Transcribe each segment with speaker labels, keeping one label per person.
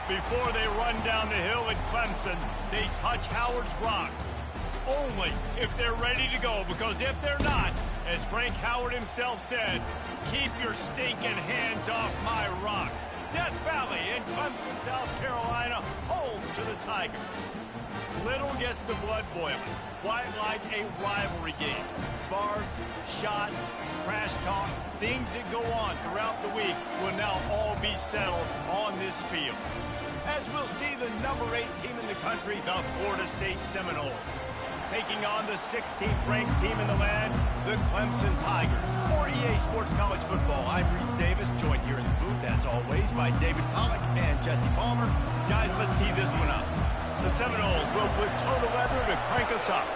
Speaker 1: Before they run down the hill at Clemson, they touch Howard's rock. Only if they're ready to go, because if they're not, as Frank Howard himself said, keep your stinking hands off my rock. Death Valley in Clemson, South Carolina, home to the Tigers. Little gets the blood boiling. Why, like a rivalry game? Barbs, shots, trash talk, things that go on throughout the week will now all be settled on this field. As we'll see the number 8 team in the country, the Florida State Seminoles, taking on the 16th ranked team in the land, the Clemson Tigers. For EA Sports College Football, I'm Reese Davis, joined here in the booth, as always, by David Pollack and Jesse Palmer. Guys, let's tee this one up. The Seminoles will put toe to leather to crank us up.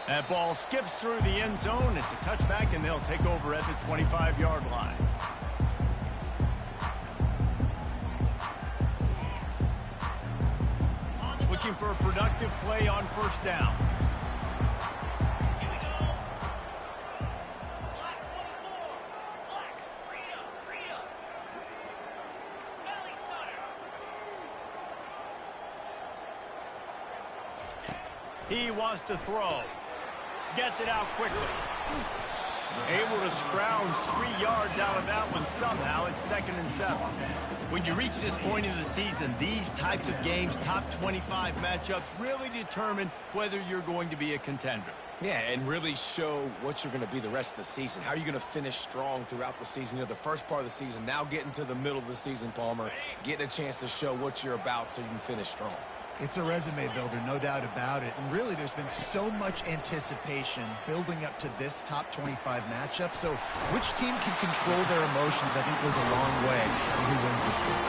Speaker 1: That ball skips through the end zone. It's a touchback, and they'll take over at the 25-yard line. Looking for a productive play on first down. He wants to throw. Gets it out quickly. Able to scrounge 3 yards out of that one somehow. It's 2nd and 7. When you reach this point in the season, these types of games, top 25 matchups, really determine whether you're going to be a contender.
Speaker 2: Yeah, and really show what you're going to be the rest of the season. How are you going to finish strong throughout the season? You know, the first part of the season, now getting to the middle of the season, Palmer, getting a chance to show what you're about so you can finish strong.
Speaker 3: It's a resume builder, no doubt about it. And really, there's been so much anticipation building up to this top 25 matchup. So which team can control their emotions, I think, goes a long way in who wins this one.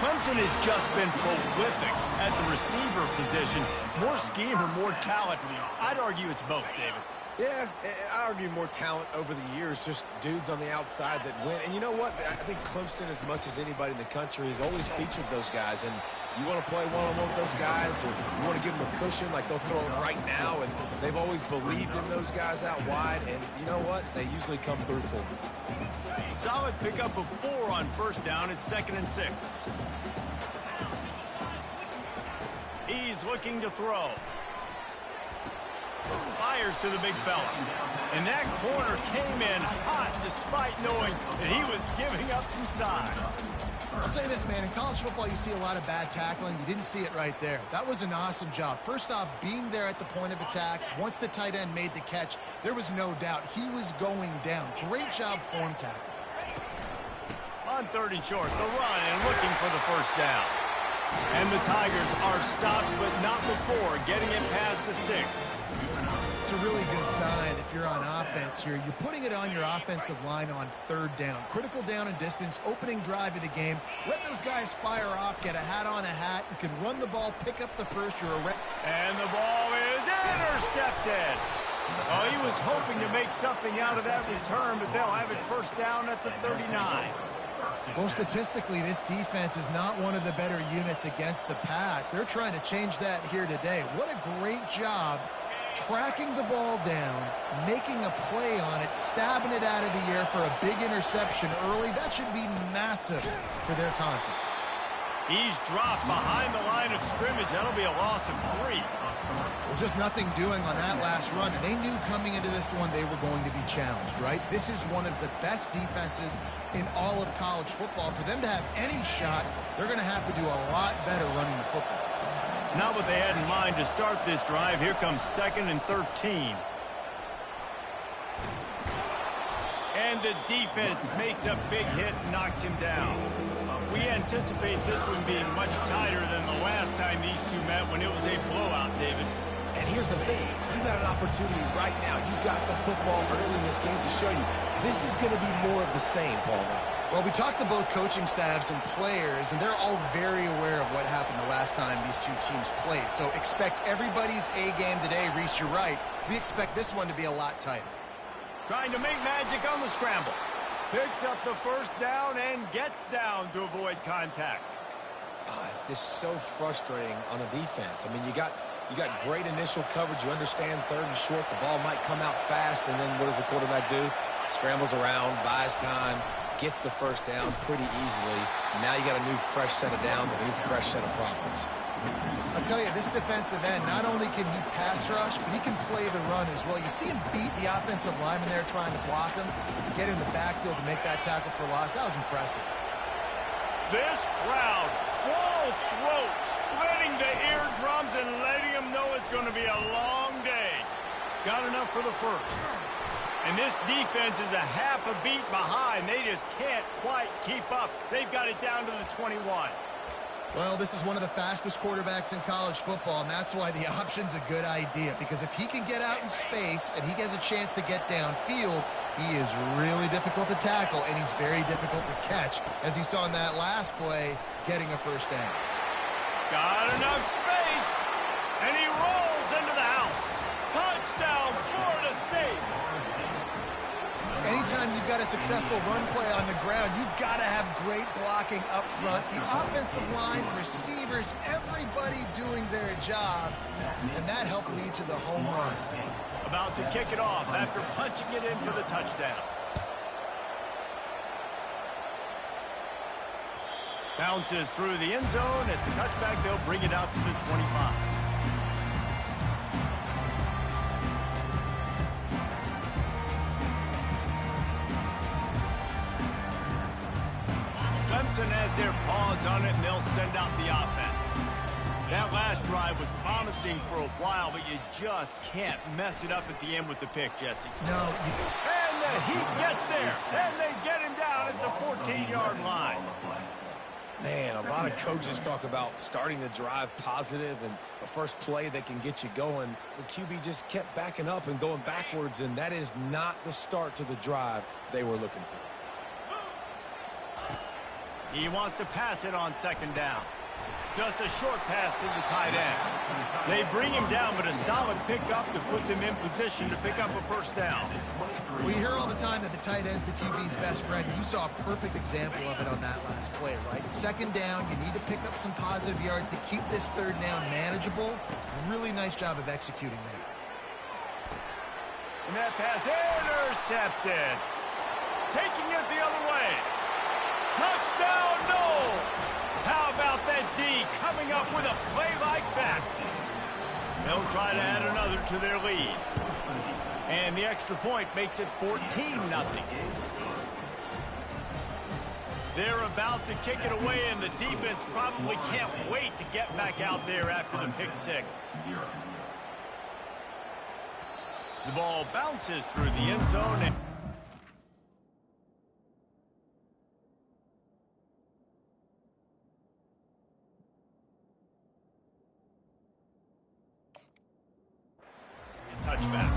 Speaker 1: Clemson has just been prolific at the receiver position. More scheme or more talent? I'd argue it's both, David.
Speaker 2: Yeah, I argue more talent over the years, just dudes on the outside that win. And you know what? I think Clemson, as much as anybody in the country, has always featured those guys. And you want to play one-on-one with those guys, or you want to give them a cushion like they'll throw it right now. And they've always believed in those guys out wide. And you know what? They usually come through for them.
Speaker 1: Solid pickup of 4 on first down. It's 2nd and 6. He's looking to throw. Fires to the big fella. And that corner came in hot despite knowing that he was giving up some size.
Speaker 3: I'll say this, man. In college football, you see a lot of bad tackling. You didn't see it right there. That was an awesome job. First off, being there at the point of attack. Once the tight end made the catch, there was no doubt he was going down. Great job form tackle.
Speaker 1: On 3rd and short, the run and looking for the first down. And the Tigers are stopped, but not before getting it past the sticks.
Speaker 3: It's a really good sign if you're on offense here. You're putting it on your offensive line on 3rd down. Critical down and distance, opening drive of the game. Let those guys fire off, get a hat on a hat. You can run the ball, pick up the first.
Speaker 1: And the ball is intercepted. Oh, he was hoping to make something out of that return, but they'll have it first down at the 39.
Speaker 3: Well, statistically, this defense is not one of the better units against the pass. They're trying to change that here today. What a great job tracking the ball down, making a play on it, stabbing it out of the air for a big interception early. That should be massive for their confidence.
Speaker 1: He's dropped behind the line of scrimmage. That'll be a loss of 3.
Speaker 3: Well, just nothing doing on that last run. And they knew coming into this one they were going to be challenged, right? This is one of the best defenses in all of college football. For them to have any shot, they're going to have to do a lot better running the football.
Speaker 1: Not what they had in mind to start this drive. Here comes 2nd and 13. And the defense makes a big hit and knocks him down. We anticipate this one being much tighter than the last time these two met when it was a blowout, David.
Speaker 2: And here's the thing. You got an opportunity right now. You got the football early in this game to show you this is going to be more of the same, Palmer.
Speaker 3: Well, we talked to both coaching staffs and players, and they're all very aware of what happened the last time these two teams played. So expect everybody's A game today. Reese, you're right. We expect this one to be a lot tighter.
Speaker 1: Trying to make magic on the scramble. Picks up the first down and gets down to avoid contact.
Speaker 2: It's just so frustrating on a defense. I mean, you got great initial coverage. You understand 3rd and short. The ball might come out fast, and then what does the quarterback do? Scrambles around, buys time. gets the first down pretty easily. Now you got a new fresh set of downs, a new fresh set of problems.
Speaker 3: I'll tell you, this defensive end, not only can he pass rush, but he can play the run as well. You see him beat the offensive lineman there trying to block him, get in the backfield to make that tackle for loss. That was impressive.
Speaker 1: This crowd, full throat, splitting the eardrums and letting them know it's going to be a long day. Got enough for the first. And this defense is a half a beat behind. They just can't quite keep up. They've got it down to the 21.
Speaker 3: Well, this is one of the fastest quarterbacks in college football, and that's why the option's a good idea. Because if he can get out in space and he has a chance to get downfield, he is really difficult to tackle, and he's very difficult to catch, as you saw in that last play, getting a first down.
Speaker 1: Got enough space, and he rolls into the house. Touchdown, Florida State.
Speaker 3: Anytime you've got a successful run play on the ground, you've got to have great blocking up front. The offensive line, receivers, everybody doing their job, and that helped lead to the home run.
Speaker 1: About to kick it off after punching it in for the touchdown. Bounces through the end zone. It's a touchback. They'll bring it out to the 25. Clemson has their paws on it, and they'll send out the offense. That last drive was promising for a while, but you just can't mess it up at the end with the pick, Jesse.
Speaker 3: No.
Speaker 1: And the Heat gets there, and they get him down at the 14-yard line.
Speaker 2: Man, a lot of coaches talk about starting the drive positive and a first play that can get you going. The QB just kept backing up and going backwards, and that is not the start to the drive they were looking for.
Speaker 1: He wants to pass it on second down. Just a short pass to the tight end. They bring him down, but a solid pickup to put them in position to pick up a first down.
Speaker 3: We hear all the time that the tight end's the QB's best friend. You saw a perfect example of it on that last play, right? Second down, you need to pick up some positive yards to keep this third down manageable. Really nice job of executing there.
Speaker 1: And that pass intercepted. Taking it the other way. Touchdown, no! How about that D coming up with a play like that? They'll try to add another to their lead. And the extra point makes it 14-0. They're about to kick it away, and the defense probably can't wait to get back out there after the pick six. The ball bounces through the end zone. And touchback.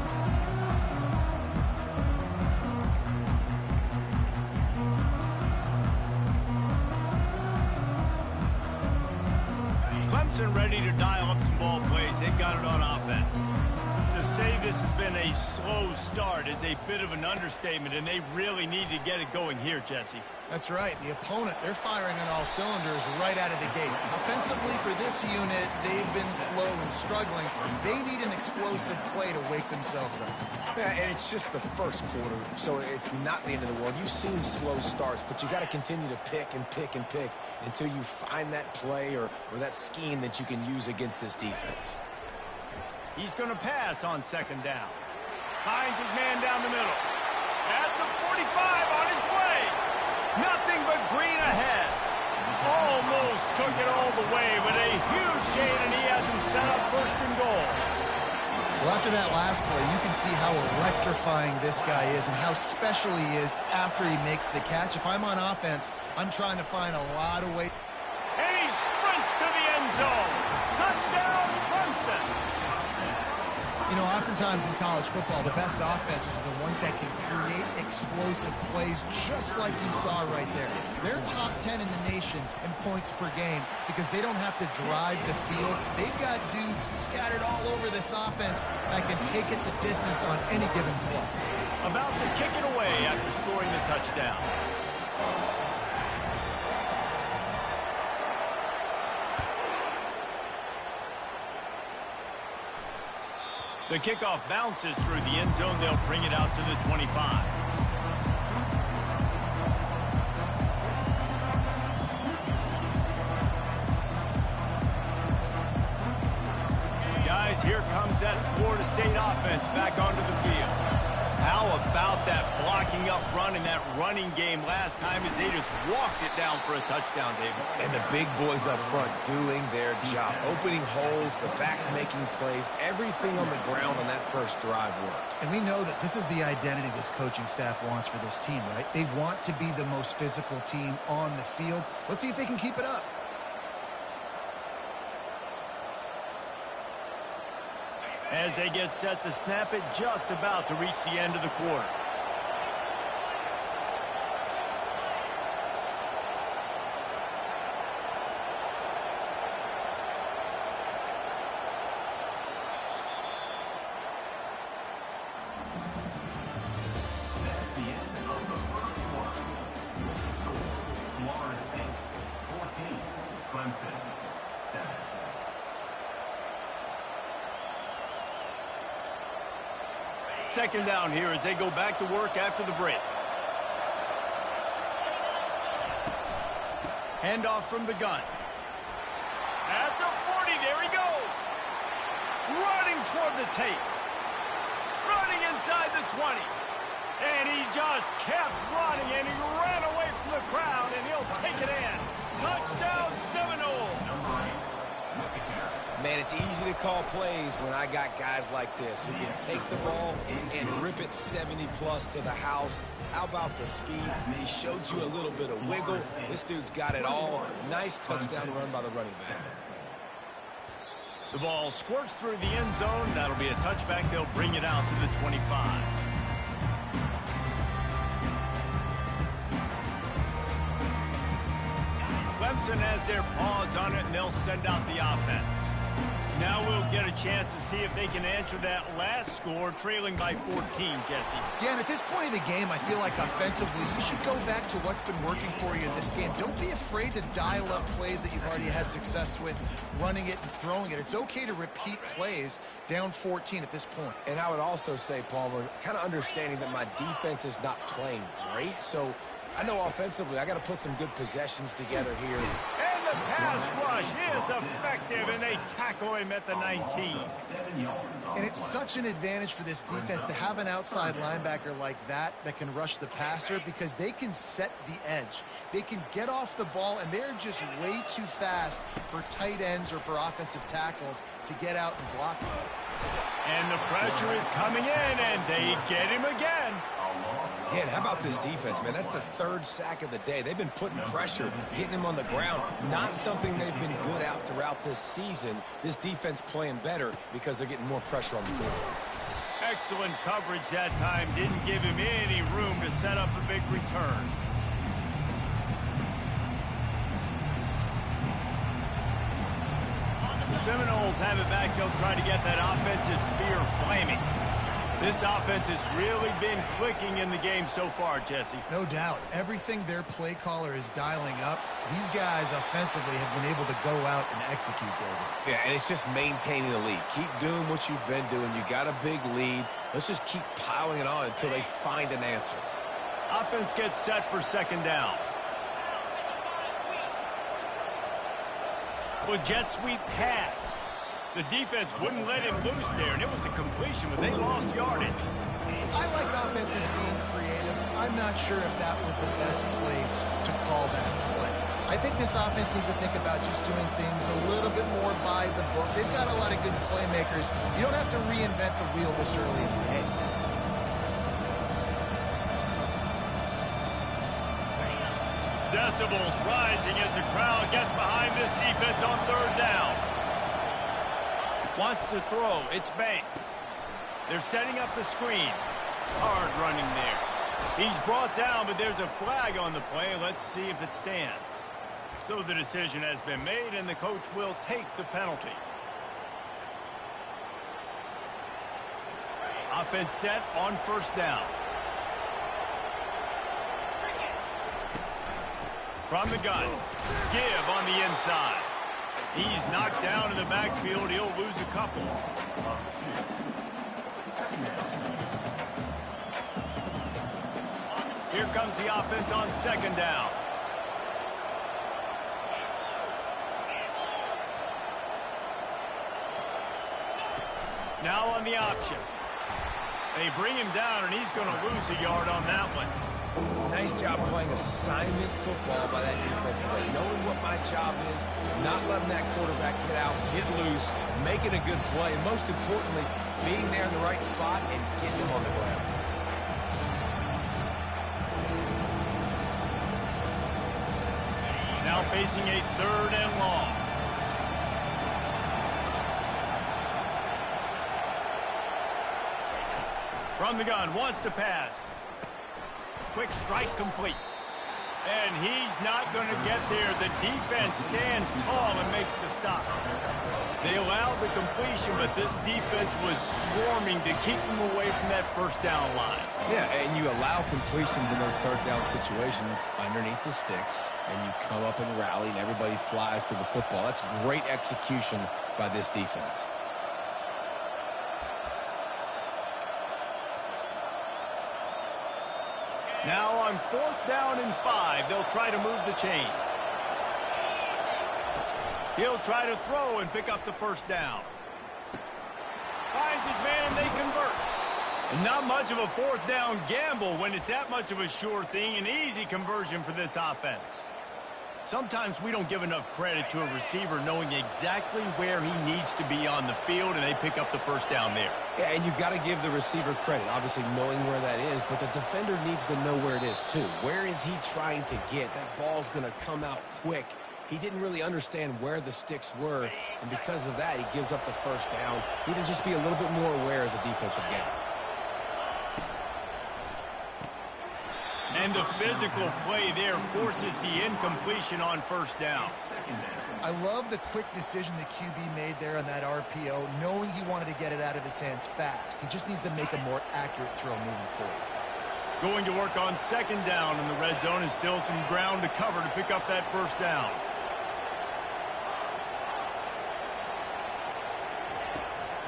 Speaker 1: Clemson ready to dial up some ball plays. They've got it on offense. To say this has been a slow start is a bit of an understatement, and they really need to get it going here, Jesse.
Speaker 3: That's right. The opponent, they're firing on all cylinders right out of the gate. Offensively, for this unit, they've been slow and struggling. They need an explosive play to wake themselves up.
Speaker 2: Yeah, and it's just the first quarter, so it's not the end of the world. You've seen slow starts, but you got to continue to pick and pick and pick until you find that play or that scheme that you can use against this defense.
Speaker 1: He's going to pass on second down. Finds his man down the middle. At the 45 on his way. Nothing but green ahead. Almost took it all the way, but a huge gain, and he has him set up first and goal.
Speaker 3: Well, after that last play, you can see how electrifying this guy is and how special he is after he makes the catch. If I'm on offense, I'm trying to find a lot of ways.
Speaker 1: And he sprints to the end zone. Touchdown, Clemson.
Speaker 3: You know, oftentimes in college football, the best offenses are the ones that can create explosive plays just like you saw right there. They're top 10 in the nation in points per game because they don't have to drive the field. They've got dudes scattered all over this offense that can take it the distance on any given play.
Speaker 1: About to kick it away after scoring the touchdown. The kickoff bounces through the end zone. They'll bring it out to the 25. set Florida State offense back onto the field. How about that blocking up front and that running game last time as they just walked it down for a touchdown, David?
Speaker 2: And the big boys up front doing their job. Opening holes, the backs making plays. Everything on the ground on that first drive worked.
Speaker 3: And we know that this is the identity this coaching staff wants for this team, right? They want to be the most physical team on the field. Let's see if they can keep it up.
Speaker 1: As they get set to snap it, just about to reach the end of the quarter.
Speaker 4: That's the end of the first quarter. Florida State 14, Clemson 7.
Speaker 1: Second down here as they go back to work after the break. Handoff from the gun. At the 40, there he goes. Running toward the tape. Running inside the 20. And he just kept running, and he ran away from the crowd, and he'll take it in. Touchdown, Seminole.
Speaker 2: Man, it's easy to call plays when I got guys like this who can take the ball and rip it 70-plus to the house. How about the speed? He showed you a little bit of wiggle. This dude's got it all. Nice touchdown run by the running back.
Speaker 1: The ball squirts through the end zone. That'll be a touchback. They'll bring it out to the 25. Clemson has their paws on it, and they'll send out the offense. Now we'll get a chance to see if they can answer that last score, trailing by 14, Jesse.
Speaker 3: Yeah, and at this point of the game, I feel like offensively, you should go back to what's been working for you in this game. Don't be afraid to dial up plays that you've already had success with, running it and throwing it. It's okay to repeat plays down 14 at this point.
Speaker 2: And I would also say, Palmer, kind of understanding that my defense is not playing great, so I know offensively I got to put some good possessions together here.
Speaker 1: And the pass rush is effective, and they tackle him at the 19.
Speaker 3: And it's such an advantage for this defense to have an outside linebacker like that can rush the passer, because they can set the edge. They can get off the ball, and they're just way too fast for tight ends or for offensive tackles to get out and block it.
Speaker 1: And the pressure is coming in, and they get him again.
Speaker 2: Yeah, and how about this defense, man? That's the third sack of the day. They've been putting pressure, getting him on the ground. Not something they've been good at throughout this season. This defense playing better because they're getting more pressure on the field.
Speaker 1: Excellent coverage that time. Didn't give him any room to set up a big return. The Seminoles have it back. They'll try to get that offensive spear flaming. This offense has really been clicking in the game so far, Jesse.
Speaker 3: No doubt. Everything their play caller is dialing up, these guys offensively have been able to go out and execute, David.
Speaker 2: Yeah, and it's just maintaining the lead. Keep doing what you've been doing. You got a big lead. Let's just keep piling it on until they find an answer.
Speaker 1: Offense gets set for second down. Well, jet sweep pass. The defense wouldn't let him loose there, and it was a completion, but they lost yardage.
Speaker 3: I like offenses being creative. I'm not sure if that was the best place to call that play. I think this offense needs to think about just doing things a little bit more by the book. They've got a lot of good playmakers. You don't have to reinvent the wheel this early in the game.
Speaker 1: Decibels rising as the crowd gets behind this defense on third down. Wants to throw. It's Banks. They're setting up the screen. Hard running there. He's brought down, but there's a flag on the play. Let's see if it stands. So the decision has been made, and the coach will take the penalty. Offense set on first down. From the gun. Give on the inside. He's knocked down in the backfield. He'll lose a couple. Here comes the offense on second down. Now on the option. They bring him down, and he's going to lose a yard on that one.
Speaker 2: Nice job playing assignment football by that defensive end. Knowing what my job is, not letting that quarterback get out, get loose, making a good play, and most importantly, being there in the right spot and getting him on the ground.
Speaker 1: Now facing a 3rd and long. From the gun, wants to pass. Quick strike complete. And he's not going to get there. The defense stands tall and makes the stop. They allowed the completion, but this defense was swarming to keep them away from that first down line.
Speaker 2: Yeah, and you allow completions in those 3rd down situations underneath the sticks, and you come up and rally, and everybody flies to the football. That's great execution by this defense.
Speaker 1: Now on 4th down and 5, they'll try to move the chains. He'll try to throw and pick up the first down. Finds his man and they convert. And not much of a 4th down gamble when it's that much of a sure thing. An easy conversion for this offense. Sometimes we don't give enough credit to a receiver knowing exactly where he needs to be on the field, and they pick up the first down there.
Speaker 2: Yeah, and you got to give the receiver credit, obviously knowing where that is, but the defender needs to know where it is too. Where is he trying to get? That ball's going to come out quick. He didn't really understand where the sticks were, and because of that, he gives up the first down. He need to just be a little bit more aware as a defensive guy.
Speaker 1: And the physical play there forces the incompletion on first down.
Speaker 3: I love the quick decision the QB made there on that RPO, knowing he wanted to get it out of his hands fast. He just needs to make a more accurate throw moving forward.
Speaker 1: Going to work on 2nd down in the red zone, and still some ground to cover to pick up that first down.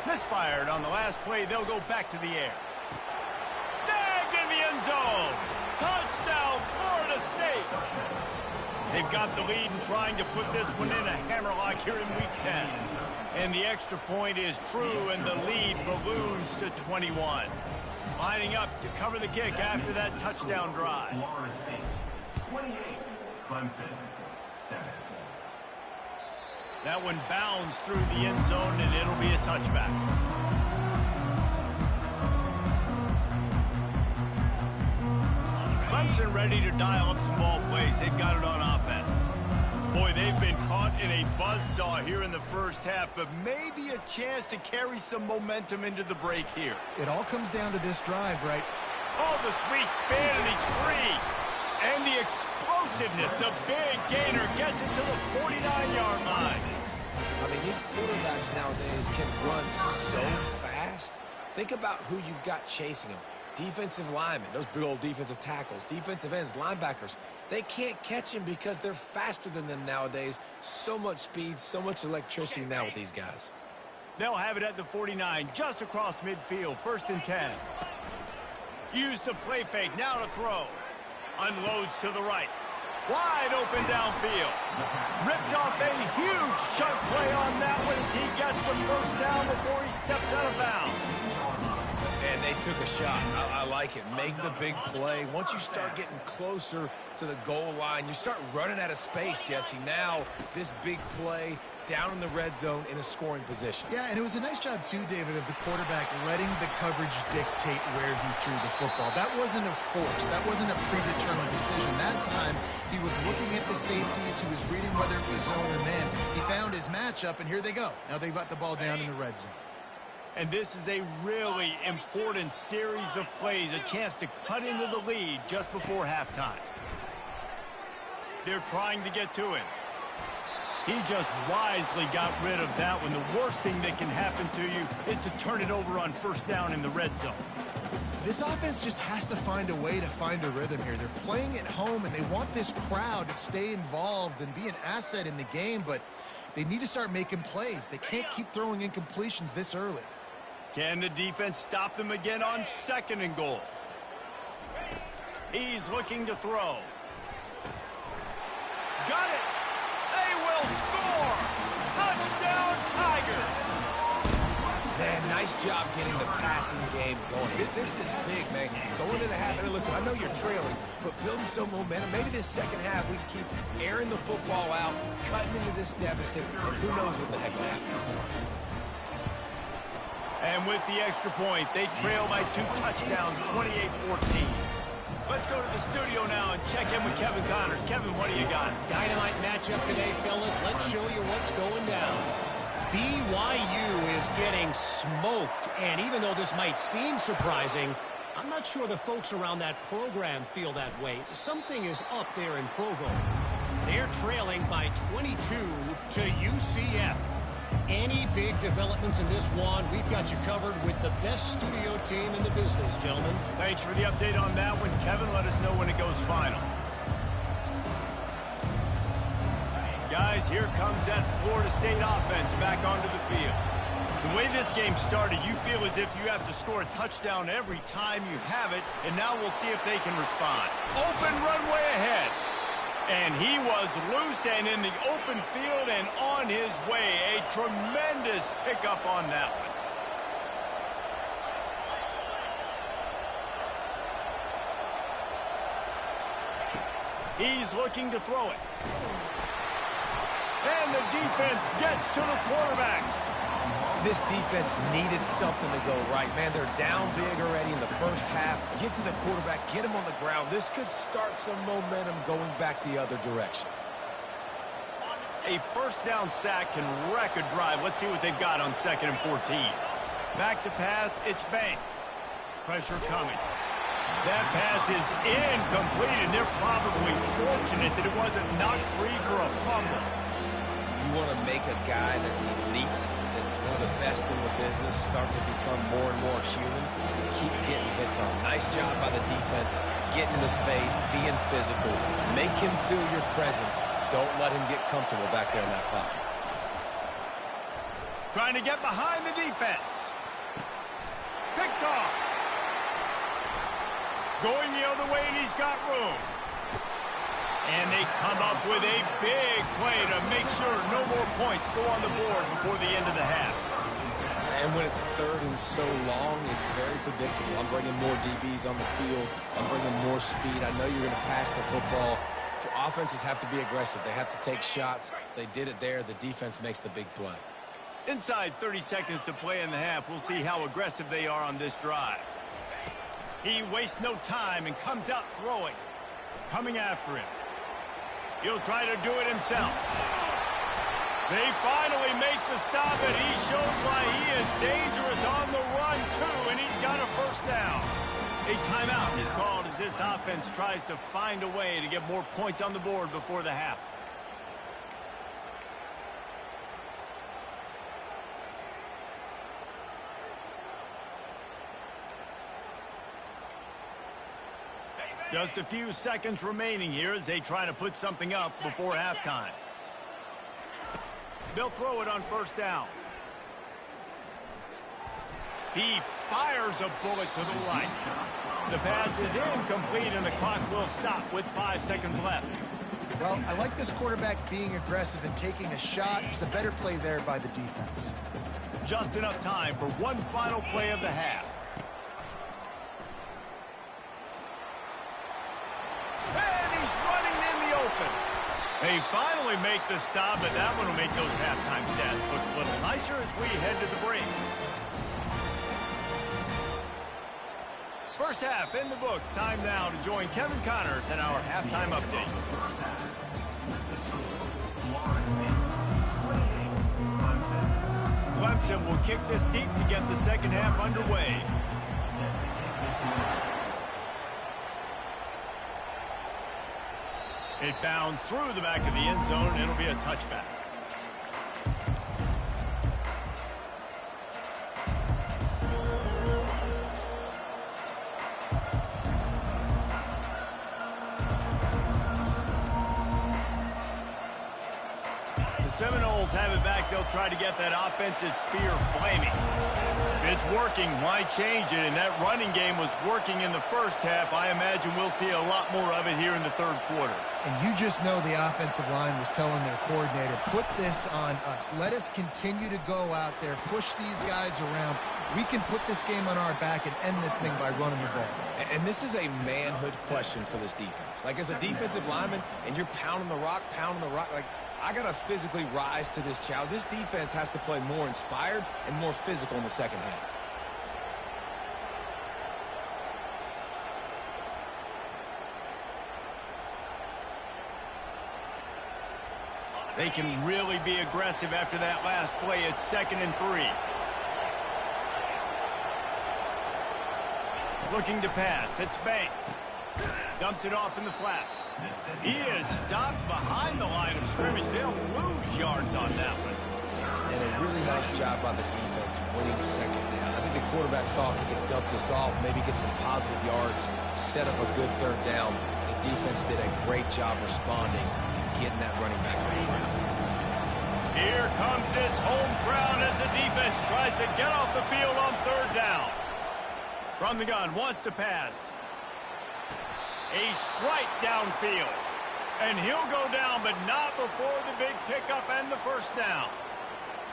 Speaker 1: Misfired on the last play. They'll go back to the air. Snagged in the end zone. Touchdown, Florida State. They've got the lead and trying to put this one in a hammerlock here in Week 10. And the extra point is true, and the lead balloons to 21. Lining up to cover the kick after that touchdown drive.
Speaker 4: Florida State 28, Clemson 7.
Speaker 1: That one bounds through the end zone, and it'll be a touchback. Clemson ready to dial up some ball plays. They've got it on offense. Boy, they've been caught in a buzzsaw here in the first half, but maybe a chance to carry some momentum into the break here.
Speaker 3: It all comes down to this drive, right?
Speaker 1: Oh, the sweet spin, and he's free. And the explosiveness, the big gainer gets it to the 49-yard line.
Speaker 2: I mean, these quarterbacks nowadays can run so fast. Think about who you've got chasing them. Defensive linemen, those big old defensive tackles, defensive ends, linebackers. They can't catch him because they're faster than them nowadays. So much speed, so much electricity now with these guys.
Speaker 1: They'll have it at the 49, just across midfield, 1st and 10. Use the play fake, now to throw. Unloads to the right. Wide open downfield. Ripped off a huge chunk play on that one as he gets the first down before he steps out of bounds.
Speaker 2: And they took a shot. I like it. Make the big play. Once you start getting closer to the goal line, you start running out of space, Jesse. Now, this big play down in the red zone in a scoring position.
Speaker 3: Yeah, and it was a nice job, too, David, of the quarterback letting the coverage dictate where he threw the football. That wasn't a force. That wasn't a predetermined decision. That time, he was looking at the safeties. He was reading whether it was zone or man. He found his matchup, and here they go. Now they've got the ball down in the red zone.
Speaker 1: And this is a really important series of plays, a chance to cut into the lead just before halftime. They're trying to get to him. He just wisely got rid of that one. The worst thing that can happen to you is to turn it over on 1st down in the red zone.
Speaker 3: This offense just has to find a way to find a rhythm here. They're playing at home, and they want this crowd to stay involved and be an asset in the game, but they need to start making plays. They can't keep throwing incompletions this early.
Speaker 1: Can the defense stop them again on 2nd and goal? He's looking to throw. Got it! They will score! Touchdown, Tigers!
Speaker 2: Man, nice job getting the passing game going. This is big, man. Going into the half, and listen, I know you're trailing, but building some momentum. Maybe this second half we can keep airing the football out, cutting into this deficit, and who knows what the heck will happen.
Speaker 1: And with the extra point, they trail by 2 touchdowns, 28-14. Let's go to the studio now and check in with Kevin Connors. Kevin, what do you got?
Speaker 5: Dynamite matchup today, fellas. Let's show you what's going down. BYU is getting smoked, and even though this might seem surprising, I'm not sure the folks around that program feel that way. Something is up there in Provo. They're trailing by 22 to UCF. Any big developments in this one, we've got you covered with the best studio team in the business, gentlemen.
Speaker 1: Thanks for the update on that one, Kevin. Let us know when it goes final. Guys, here comes that Florida State offense back onto the field. The way this game started, you feel as if you have to score a touchdown every time you have it, and now we'll see if they can respond. Open runway ahead. And he was loose and in the open field and on his way. A tremendous pickup on that one. He's looking to throw it. And the defense gets to the quarterback.
Speaker 2: This defense needed something to go right. Man, they're down big already in the first half. Get to the quarterback, get him on the ground. This could start some momentum going back the other direction.
Speaker 1: A first down sack can wreck a drive. Let's see what they've got on 2nd and 14. Back to pass, it's Banks. Pressure coming. That pass is incomplete, and they're probably fortunate that it wasn't knocked free for a fumble.
Speaker 2: You want to make a guy that's elite, that's one of the best in the business, start to become more and more human, keep getting hits on. Nice job by the defense, getting in his face, being physical. Make him feel your presence. Don't let him get comfortable back there in that pocket.
Speaker 1: Trying to get behind the defense. Picked off. Going the other way, and he's got room. And they come up with a big play to make sure no more points go on the board before the end of the half.
Speaker 2: And when it's 3rd and so long, it's very predictable. I'm bringing more DBs on the field. I'm bringing more speed. I know you're going to pass the football. Offenses have to be aggressive. They have to take shots. They did it there. The defense makes the big play.
Speaker 1: Inside 30 seconds to play in the half. We'll see how aggressive they are on this drive. He wastes no time and comes out throwing. Coming after him. He'll try to do it himself. They finally make the stop, and he shows why he is dangerous on the run, too, and he's got a first down. A timeout is called as this offense tries to find a way to get more points on the board before the half. Just a few seconds remaining here as they try to put something up before halftime. They'll throw it on 1st down. He fires a bullet to the right. The pass is incomplete, and the clock will stop with 5 seconds left.
Speaker 3: Well, I like this quarterback being aggressive and taking a shot. It's the better play there by the defense.
Speaker 1: Just enough time for one final play of the half. And he's running in the open. They finally make the stop, but that one will make those halftime stats look a little nicer as we head to the break. First half in the books. Time now to join Kevin Connors in our halftime update. Clemson will kick this deep to get the second half underway. It bounds through the back of the end zone, and it'll be a touchback. The Seminoles have it back. They'll try to get that offensive spear flaming. If it's working, why change it? And that running game was working in the first half. I imagine we'll see a lot more of it here in the 3rd quarter.
Speaker 3: And you just know the offensive line was telling their coordinator, put this on us. Let us continue to go out there, push these guys around. We can put this game on our back and end this thing by running the ball.
Speaker 2: And this is a manhood question for this defense. Like, as a defensive lineman, and you're pounding the rock, like, I got to physically rise to this challenge. This defense has to play more inspired and more physical in the second half.
Speaker 1: They can really be aggressive after that last play. It's 2nd and 3. Looking to pass. It's Banks. Dumps it off in the flats. He is stopped behind the line of scrimmage. They'll lose yards on that one.
Speaker 2: And a really nice job by the defense winning second down. I think the quarterback thought he could dump this off, maybe get some positive yards, set up a good third down. The defense did a great job responding and getting that running back on the ground.
Speaker 1: Here comes this home crowd as the defense tries to get off the field on 3rd down. From the gun, wants to pass. A strike downfield. And he'll go down, but not before the big pickup and the 1st down.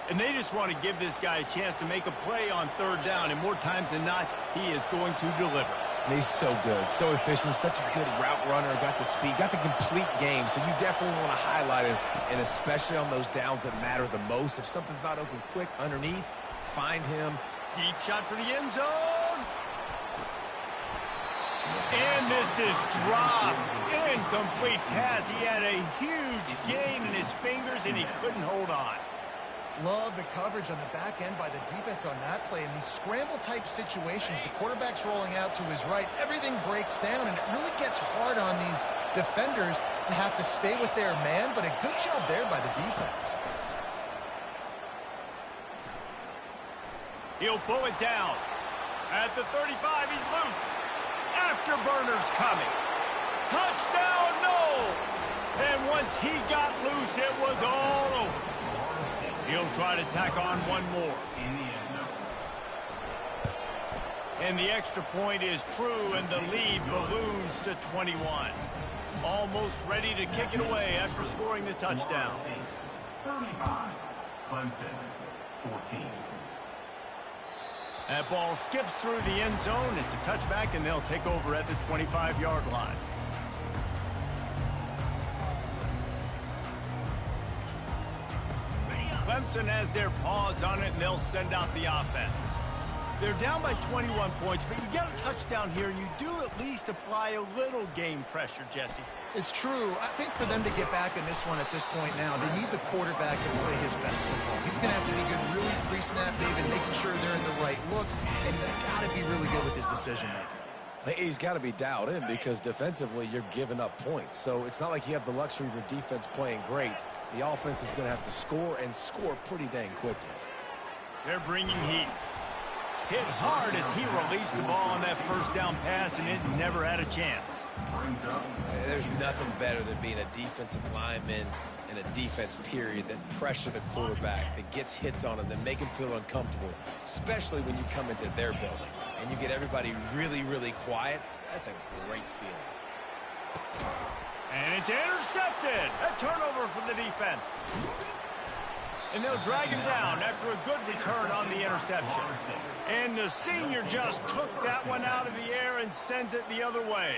Speaker 1: And they just want to give this guy a chance to make a play on 3rd down, and more times than not, he is going to deliver.
Speaker 2: And he's so good, so efficient, such a good route runner, got the speed, got the complete game, so you definitely want to highlight him, and especially on those downs that matter the most. If something's not open quick underneath, find him.
Speaker 1: Deep shot for the end zone. And this is dropped. Incomplete pass. He had a huge gain in his fingers, and he couldn't hold on.
Speaker 3: Love the coverage on the back end by the defense on that play. In these scramble-type situations, the quarterback's rolling out to his right. Everything breaks down, and it really gets hard on these defenders to have to stay with their man, but a good job there by the defense.
Speaker 1: He'll pull it down. At the 35, he's loose. Afterburner's coming. Touchdown, Knowles! And once he got loose, it was all over. He'll try to tack on one more. And the extra point is true, and the lead balloons to 21. Almost ready to kick it away after scoring the touchdown.
Speaker 4: 35, Clemson, 14.
Speaker 1: That ball skips through the end zone. It's a touchback, and they'll take over at the 25-yard line. Clemson has their paws on it, and they'll send out the offense. They're down by 21 points, but you get a touchdown here, and you do at least apply a little game pressure, Jesse.
Speaker 3: It's true. I think for them to get back in this one at this point now, they need the quarterback to play his best football. He's going to have to be good really pre-snap, David, making sure they're in the right looks, and he's got to be really good with his decision-making.
Speaker 2: He's got to be dialed in because defensively you're giving up points. So it's not like you have the luxury of your defense playing great. The offense is going to have to score and score pretty dang quickly.
Speaker 1: They're bringing heat. Hit hard as he released the ball on that 1st down pass, and it never had a chance.
Speaker 2: There's nothing better than being a defensive lineman in a defense period that pressure the quarterback, that gets hits on him, that make him feel uncomfortable, especially when you come into their building and you get everybody really, really quiet. That's a great feeling.
Speaker 1: And it's intercepted. A turnover for the defense. And they'll drag him down after a good return on the interception. And the senior just took that one out of the air and sends it the other way.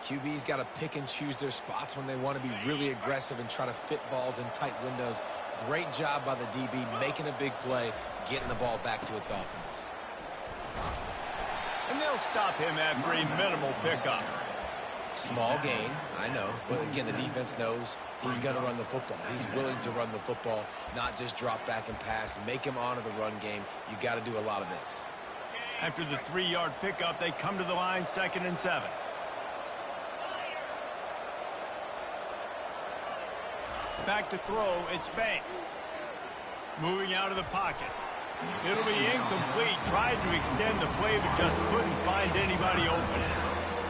Speaker 2: QB's got to pick and choose their spots when they want to be really aggressive and try to fit balls in tight windows. Great job by the DB making a big play, getting the ball back to its offense.
Speaker 1: And they'll stop him after a minimal pickup.
Speaker 2: Small gain, I know, but again, the defense knows he's going to run the football. He's willing to run the football, not just drop back and pass, make him honor the run game. You got to do a lot of this.
Speaker 1: After the 3-yard pickup, they come to the line, 2nd and 7. Back to throw, it's Banks. Moving out of the pocket. It'll be incomplete. Tried to extend the play, but just couldn't find anybody open.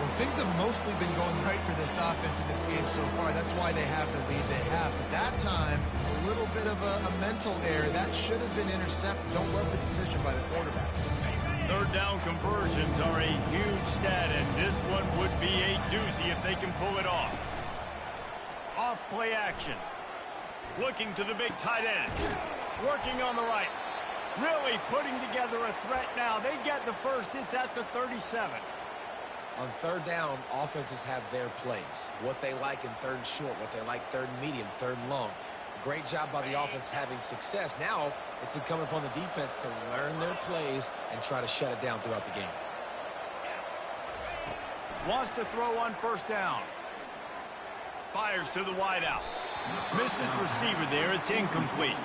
Speaker 3: Well, things have mostly been going right for this offense in this game so far. That's why they have the lead they have. But that time, a little bit of a mental error. That should have been intercepted. Don't love the decision by the quarterback.
Speaker 1: 3rd down conversions are a huge stat, and this one would be a doozy if they can pull it off. play action. Looking to the big tight end. Working on the right. Really putting together a threat now. They get the first. It's at the 37.
Speaker 2: On third down, offenses have their plays. What they like in third and short, what they like third and medium, third and long. Great job by the offense having success. Now it's incumbent upon the defense to learn their plays and try to shut it down throughout the game.
Speaker 1: Wants to throw on first down. Fires to the wideout. Missed his receiver there. It's incomplete.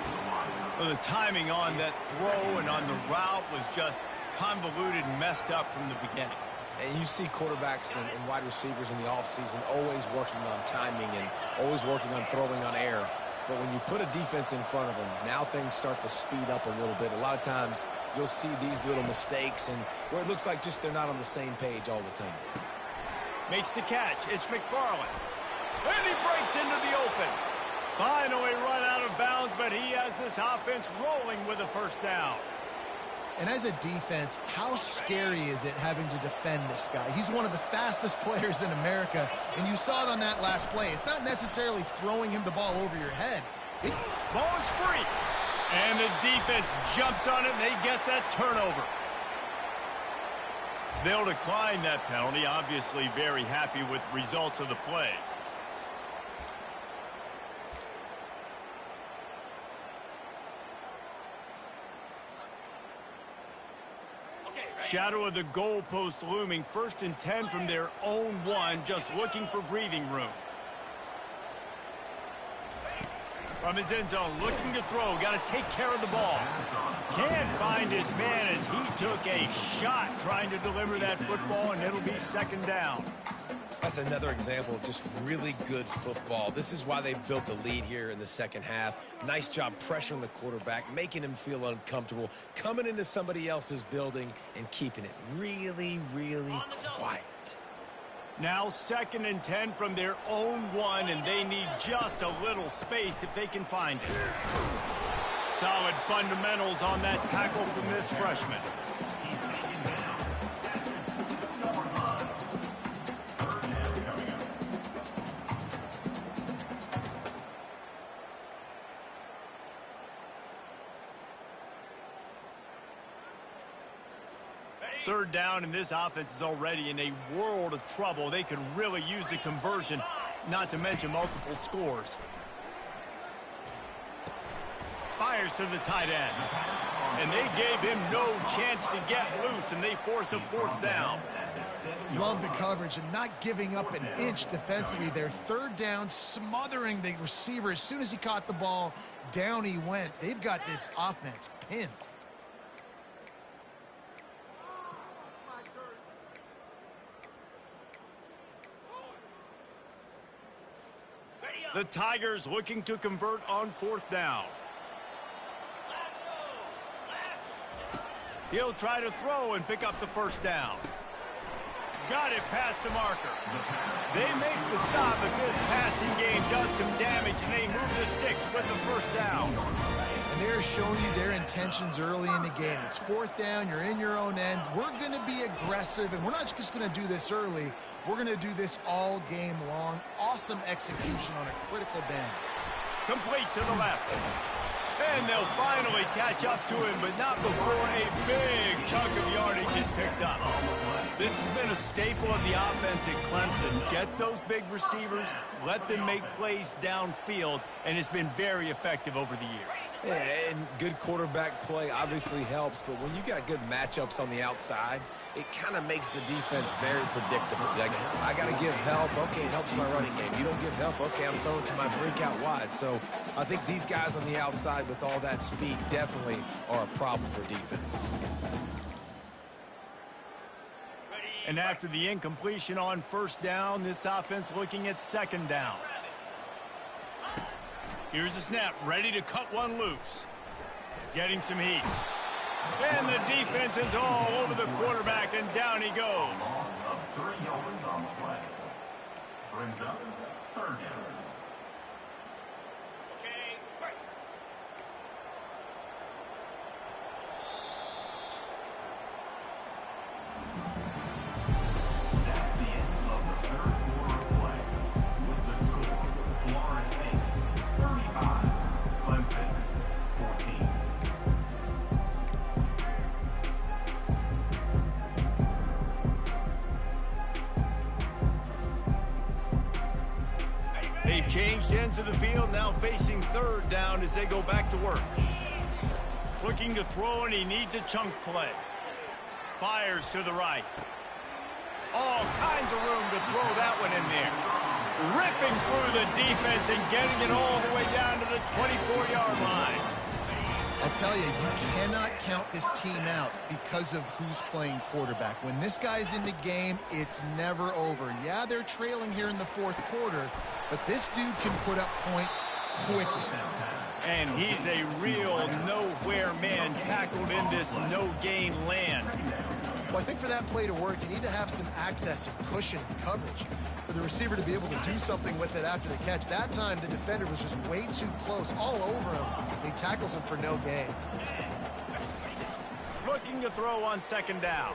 Speaker 1: Well, the timing on that throw and on the route was just convoluted and messed up from the beginning.
Speaker 2: And you see quarterbacks and wide receivers in the offseason always working on timing and always working on throwing on air. But when you put a defense in front of them, now things start to speed up a little bit. A lot of times you'll see these little mistakes and where it looks like just they're not on the same page all the time.
Speaker 1: Makes the catch. It's McFarland. And he breaks into the open. Finally run out of bounds, but he has this offense rolling with a first down.
Speaker 3: And as a defense, how scary is it having to defend this guy? He's one of the fastest players in America, and you saw it on that last play. It's not necessarily throwing him the ball over your head.
Speaker 1: Ball is free. And the defense jumps on it, and they get that turnover. They'll decline that penalty. Obviously very happy with results of the play. Shadow of the goalpost looming. 1st and 10 from their own 1, just looking for breathing room. From his end zone, looking to throw. Got to take care of the ball. Can't find his man as he took a shot trying to deliver that football, and it'll be 2nd down.
Speaker 2: That's another example of just really good football. This is why they built the lead here in the second half. Nice job pressuring the quarterback, making him feel uncomfortable, coming into somebody else's building and keeping it really, really quiet.
Speaker 1: Now 2nd and 10 from their own 1, and they need just a little space if they can find it. Solid fundamentals on that tackle from this freshman. Third down, and this offense is already in a world of trouble. They could really use a conversion, not to mention multiple scores. Fires to the tight end. And they gave him no chance to get loose, and they force a 4th down.
Speaker 3: Love the coverage and not giving up an inch defensively there. 3rd down, smothering the receiver. As soon as he caught the ball, down he went. They've got this offense pinned.
Speaker 1: The Tigers looking to convert on 4th down. He'll try to throw and pick up the 1st down. Got it past the marker. They make the stop, but this passing game does some damage, and they move the sticks with the 1st down.
Speaker 3: And they're showing you their intentions early in the game. It's 4th down. You're in your own end. We're going to be aggressive, and we're not just going to do this early. We're going to do this all game long. Awesome execution on a critical down.
Speaker 1: Complete to the left. And they'll finally catch up to him, but not before a big chunk of yardage is picked up. This has been a staple of the offense at Clemson. Get those big receivers, let them make plays downfield, and it's been very effective over the years.
Speaker 2: Yeah, and good quarterback play obviously helps, but when you got good matchups on the outside, it kind of makes the defense very predictable. Like, I got to give help. Okay, it helps my running game. You don't give help. Okay, I'm throwing to my freak out wide. So I think these guys on the outside with all that speed definitely are a problem for defenses.
Speaker 1: And after the incompletion on 1st down, this offense looking at 2nd down. Here's the snap, ready to cut one loose. Getting some heat. And the defense is all over the quarterback, and down he goes.
Speaker 4: Loss of 3 yards on the play. Brings up 3rd down. That's the end of the 3rd quarter of play. With the score, Florida State
Speaker 1: They've changed ends of the field, now facing third down as they go back to work. Looking to throw, and he needs a chunk play. Fires to the right. All kinds of room to throw that one in there. Ripping through the defense and getting it all the way down to the 24-yard line.
Speaker 3: I'll tell you, you cannot count this team out because of who's playing quarterback. When this guy's in the game, it's never over. Yeah, they're trailing here in the fourth quarter, but this dude can put up points quickly.
Speaker 1: And he's a real nowhere man tackled in this no-gain land.
Speaker 3: Well, I think for that play to work, you need to have some access and cushion and coverage for the receiver to be able to do something with it after the catch. That time, the defender was just way too close, all over him. He tackles him for no gain.
Speaker 1: Looking to throw on second down.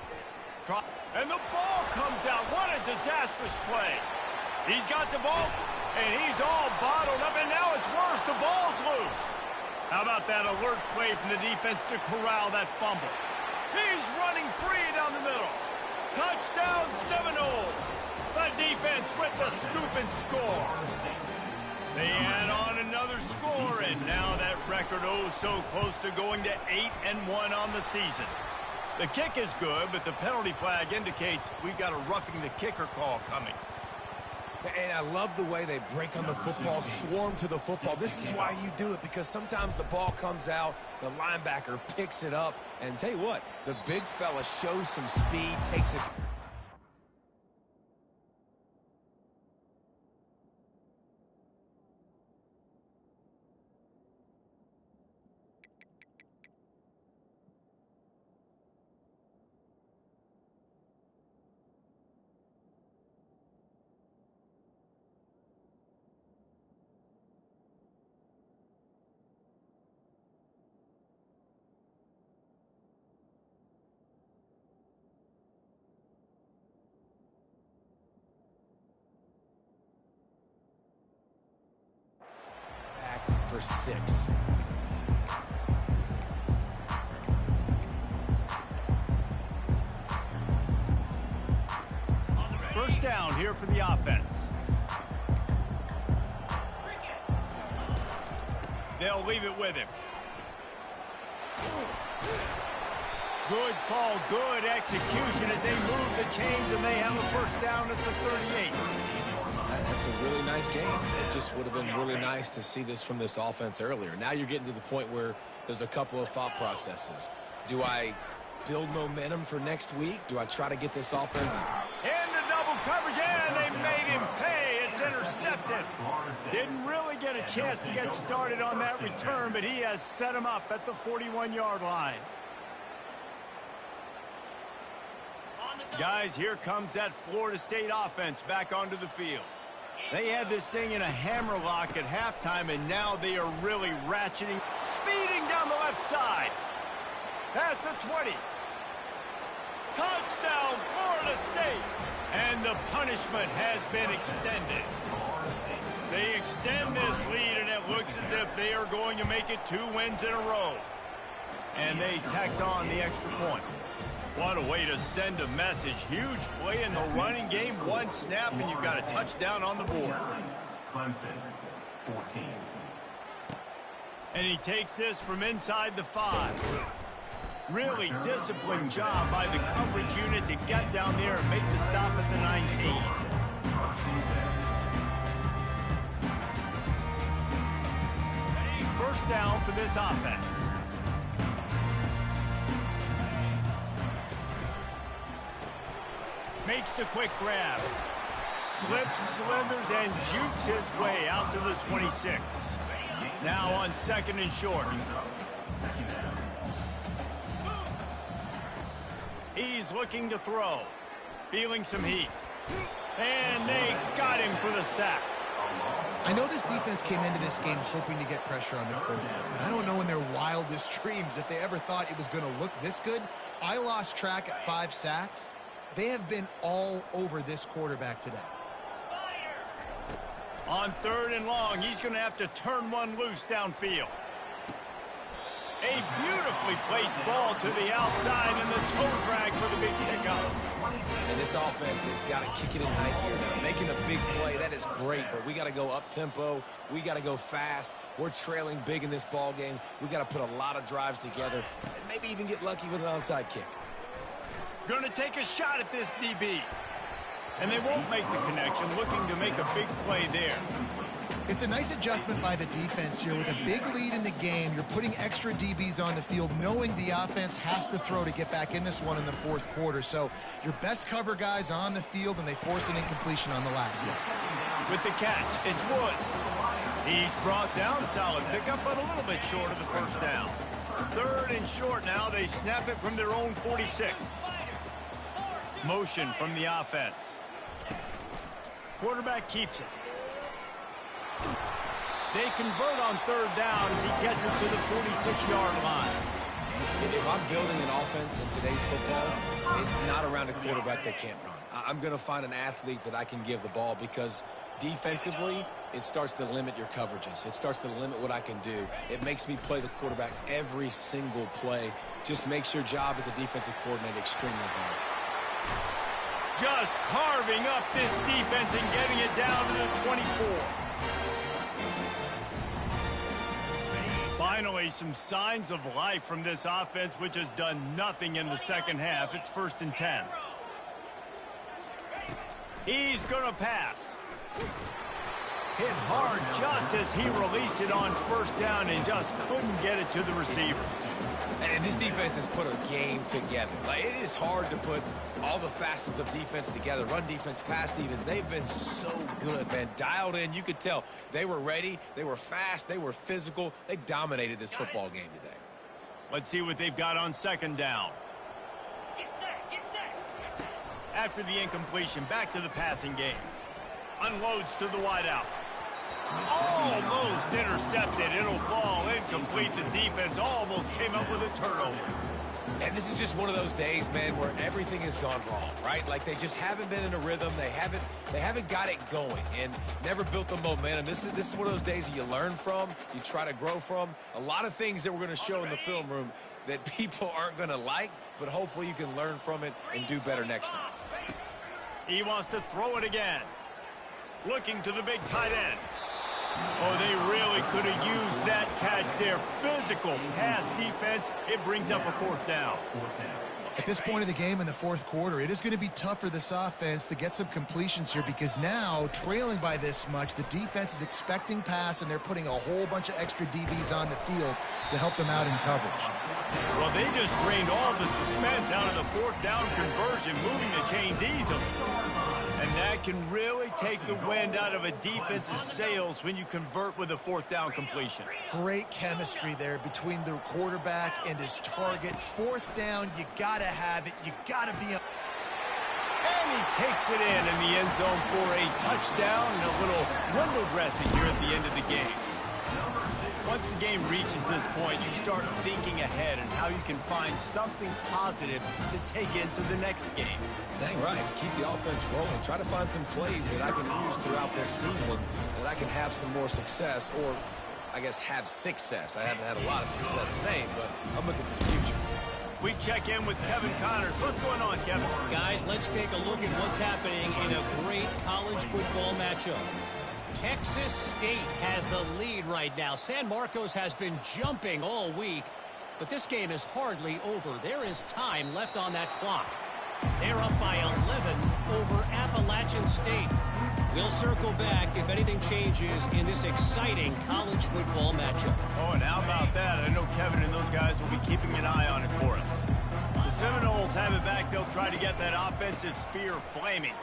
Speaker 1: And the ball comes out. What a disastrous play. He's got the ball, and he's all bottled up, and now it's worse. The ball's loose. How about that alert play from the defense to corral that fumble? He's running free down the middle. Touchdown, Seminoles. The defense with the scoop and score. They add on another score, and now that record so close to going to 8-1 on the season. The kick is good, but the penalty flag indicates we've got a roughing the kicker call coming.
Speaker 2: And I love the way they break on the football, swarm to the football. This is why you do it, because sometimes the ball comes out, the linebacker picks it up, and tell you what, the big fella shows some speed, takes it. For 6.
Speaker 1: First down here for the offense. They'll leave it with him. Good call, good execution as they move the chains, and they have a first down at the 38.
Speaker 2: That's a really nice game. It just would have been really nice to see this from this offense earlier. Now you're getting to the point where there's a couple of thought processes. Do I build momentum for next week? Do I try to get this offense?
Speaker 1: Into double coverage, and they made him pay. It's intercepted. Didn't really get a chance to get started on that return, but he has set him up at the 41-yard line. Guys, here comes that Florida State offense back onto the field. They had this thing in a hammerlock at halftime, and now they are really ratcheting, speeding down the left side. Past the 20. Touchdown, Florida State. And the punishment has been extended. They extend this lead, and it looks as if they are going to make it 2 wins in a row. And they tacked on the extra point. What a way to send a message. Huge play in the running game. One snap, and you've got a touchdown on the board.
Speaker 4: Clemson, 14.
Speaker 1: And he takes this from inside the 5. Really disciplined job by the coverage unit to get down there and make the stop at the 19. First down for this offense. Makes the quick grab. Slips, slithers, and jukes his way out to the 26. Now on second and short. He's looking to throw. Feeling some heat. And they got him for the sack.
Speaker 3: I know this defense came into this game hoping to get pressure on the quarterback, but I don't know in their wildest dreams if they ever thought it was going to look this good. I lost track at 5 sacks. They have been all over this quarterback today.
Speaker 1: On third and long, he's going to have to turn one loose downfield. A beautifully placed ball to the outside, and the toe drag for the big pickup.
Speaker 2: And this offense has got to kick it in high gear now. Making a big play, that is great, but we got to go up-tempo. We got to go fast. We're trailing big in this ball game. We got to put a lot of drives together and maybe even get lucky with an onside kick.
Speaker 1: Going to take a shot at this DB. And they won't make the connection, looking to make a big play there.
Speaker 3: It's a nice adjustment by the defense here. With a big lead in the game, you're putting extra DBs on the field, knowing the offense has to throw to get back in this one in the fourth quarter. So your best cover guys on the field, and they force an incompletion on the last one.
Speaker 1: With the catch, it's Woods. He's brought down, solid pickup, but a little bit short of the first down. Third and short now. They snap it from their own 46. Motion from the offense. Quarterback keeps it. They convert on third down as he gets it to the 46-yard line.
Speaker 2: If I'm building an offense in today's football, it's not around a quarterback that can't run. I'm going to find an athlete that I can give the ball, because defensively, it starts to limit your coverages. It starts to limit what I can do. It makes me play the quarterback every single play. Just makes your job as a defensive coordinator extremely hard.
Speaker 1: Just carving up this defense and getting it down to the 24. Finally, some signs of life from this offense, which has done nothing in the second half. It's 1st and 10. He's going to pass. Hit hard just as he released it on first down and just couldn't get it to the receiver.
Speaker 2: And this defense has put a game together. Like, it is hard to put all the facets of defense together. Run defense, pass defense. They've been so good, man. Dialed in. You could tell they were ready. They were fast. They were physical. They dominated this football game today.
Speaker 1: Let's see what they've got on second down. After the incompletion, back to the passing game. Unloads to the wideout. Almost intercepted. It'll fall incomplete. The defense almost came up with a turnover.
Speaker 2: And this is just one of those days, man, where everything has gone wrong, right? Like, they just haven't been in a rhythm. They haven't got it going and never built the momentum. This is one of those days that you learn from, you try to grow from. A lot of things that we're going to show in the film room that people aren't going to like, but hopefully you can learn from it and do better next time.
Speaker 1: He wants to throw it again. Looking to the big tight end. Oh, they really could have used that catch there. Physical pass defense. It brings up a fourth down.
Speaker 3: At this point of the game in the fourth quarter, it is going to be tough for this offense to get some completions here, because now, trailing by this much, the defense is expecting pass, and they're putting a whole bunch of extra DBs on the field to help them out in coverage.
Speaker 1: Well, they just drained all the suspense out of the fourth down conversion, moving the chains easily. And that can really take the wind out of a defense's sails when you convert with a fourth down completion.
Speaker 3: Great chemistry there between the quarterback and his target. Fourth down, you got to have it. You got to be...
Speaker 1: And he takes it in the end zone for a touchdown and a little window dressing here at the end of the game. Once the game reaches this point, you start thinking ahead and how you can find something positive to take into the next game.
Speaker 2: Dang right. Keep the offense rolling. Try to find some plays that I can use throughout this season that I can have some more success, or I guess have success. I haven't had a lot of success today, but I'm looking for the future.
Speaker 1: We check in with Kevin Connors. What's going on, Kevin?
Speaker 5: Guys, let's take a look at what's happening in a great college football matchup. Texas State has the lead right now. San Marcos has been jumping all week, but this game is hardly over. There is time left on that clock. They're up by 11 over Appalachian State. We'll circle back if anything changes in this exciting college football matchup.
Speaker 1: Oh, and how about that? I know Kevin and those guys will be keeping an eye on it for us. The Seminoles have it back. They'll try to get that offensive spear flaming.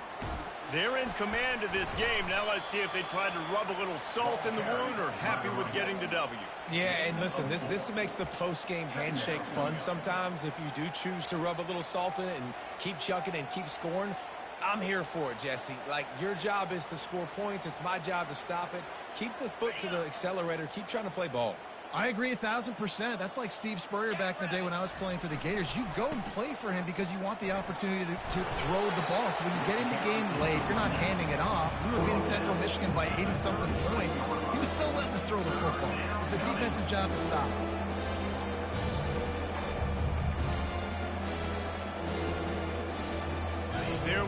Speaker 1: They're in command of this game. Now let's see if they try to rub a little salt in the wound or happy with getting the W.
Speaker 2: Yeah, and listen, this makes the post-game handshake fun sometimes. If you do choose to rub a little salt in it and keep chucking and keep scoring, I'm here for it, Jesse. Like, your job is to score points. It's my job to stop it. Keep the foot to the accelerator. Keep trying to play ball.
Speaker 3: I agree 1,000%. That's like Steve Spurrier back in the day when I was playing for the Gators. You go and play for him because you want the opportunity to throw the ball. So when you get in the game late, you're not handing it off. We were beating Central Michigan by 80-something points. He was still letting us throw the football. It's the defense's job to stop.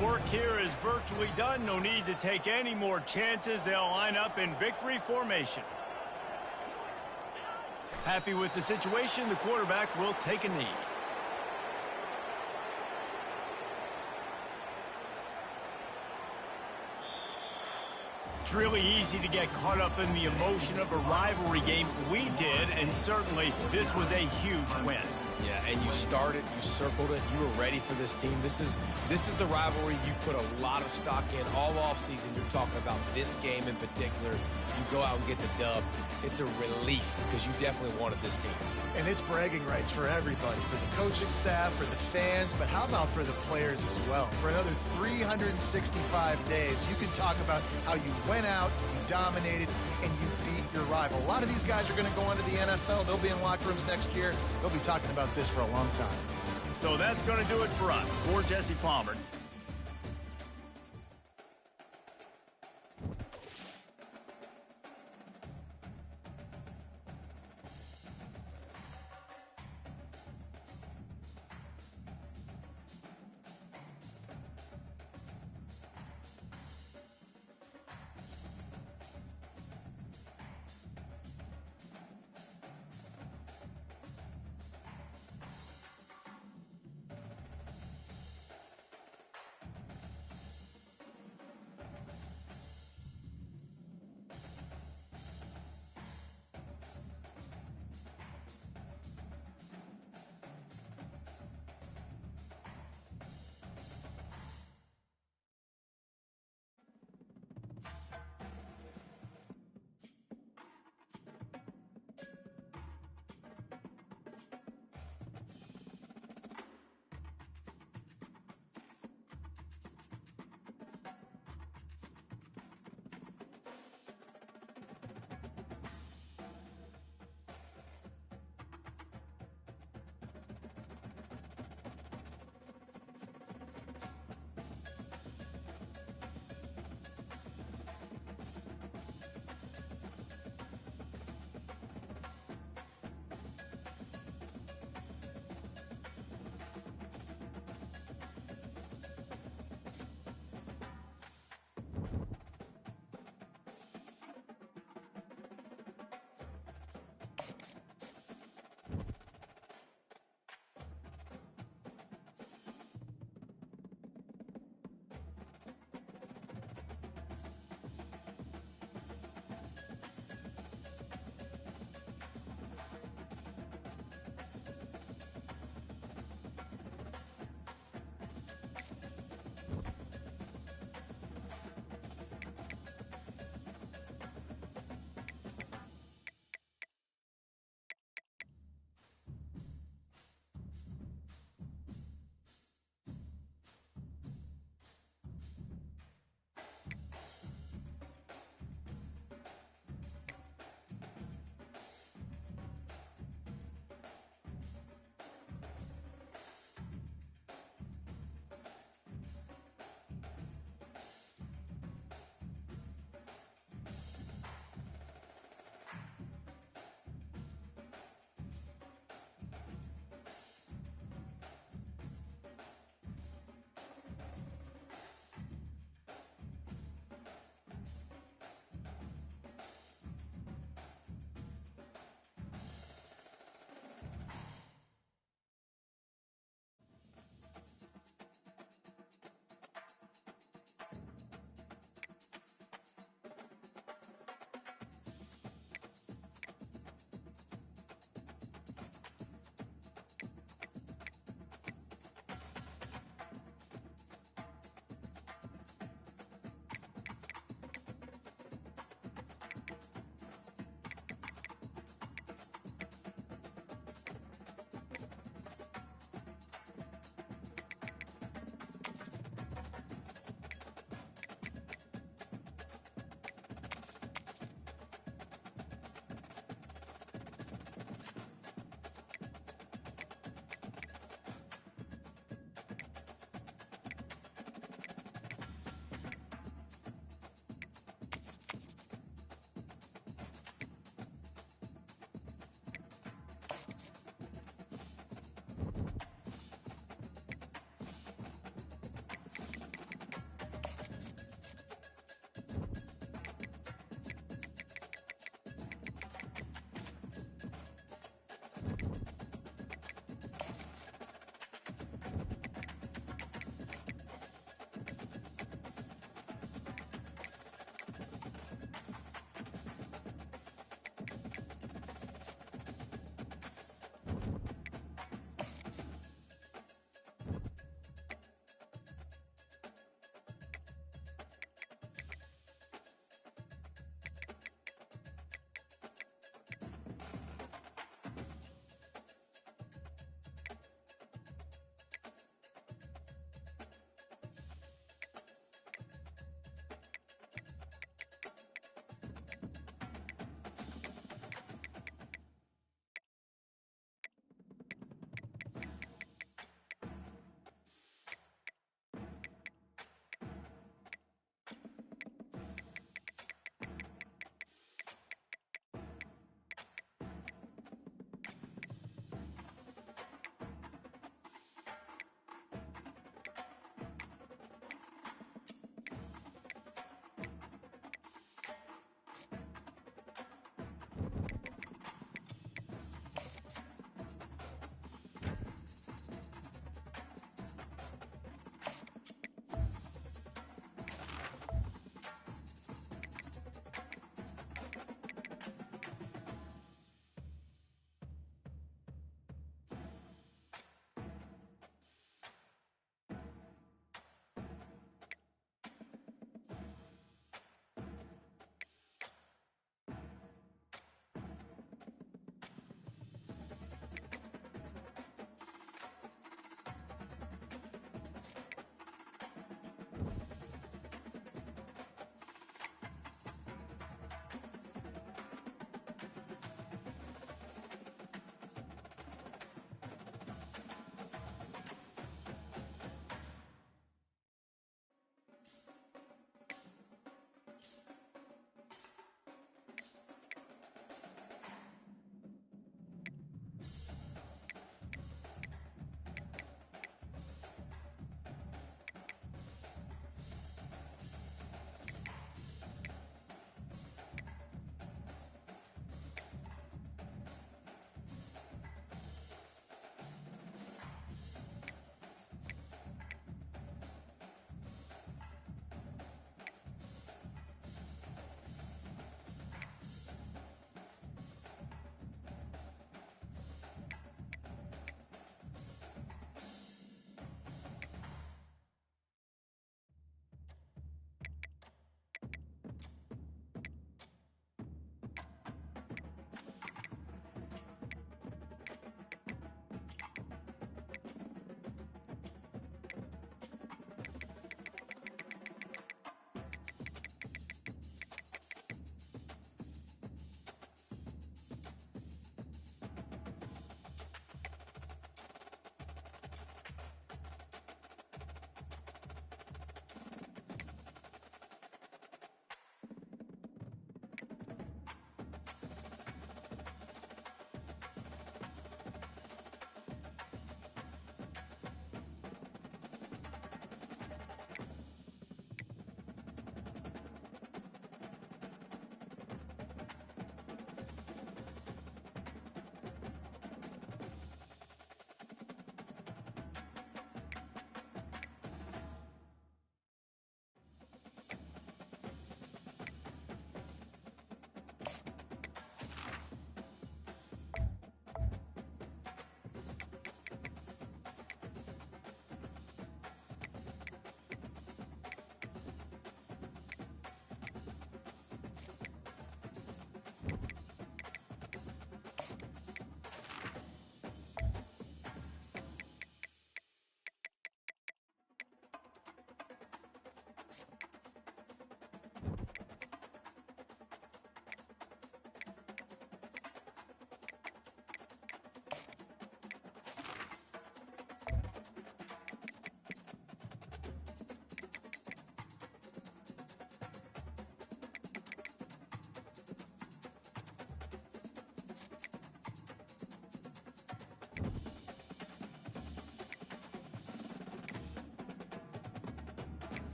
Speaker 1: work here is virtually done. No need to take any more chances. They'll line up in victory formation. Happy with the situation, the quarterback will take a knee. It's really easy to get caught up in the emotion of a rivalry game. We did, and certainly this was a huge win.
Speaker 2: Yeah, and you started, you circled it, you were ready for this team. This is the rivalry you put a lot of stock in all offseason. You're talking about this game in particular. You go out and get the dub. It's a relief because you definitely wanted this team.
Speaker 3: And it's bragging rights for everybody, for the coaching staff, for the fans, but how about for the players as well? For another 365 days, you can talk about how you went out, you dominated, and you beat your rival. A lot of these guys are going to go into the NFL. They'll be in locker rooms next year. They'll be talking about this for a long time.
Speaker 1: So that's going to do it for us. For Jesse Palmer,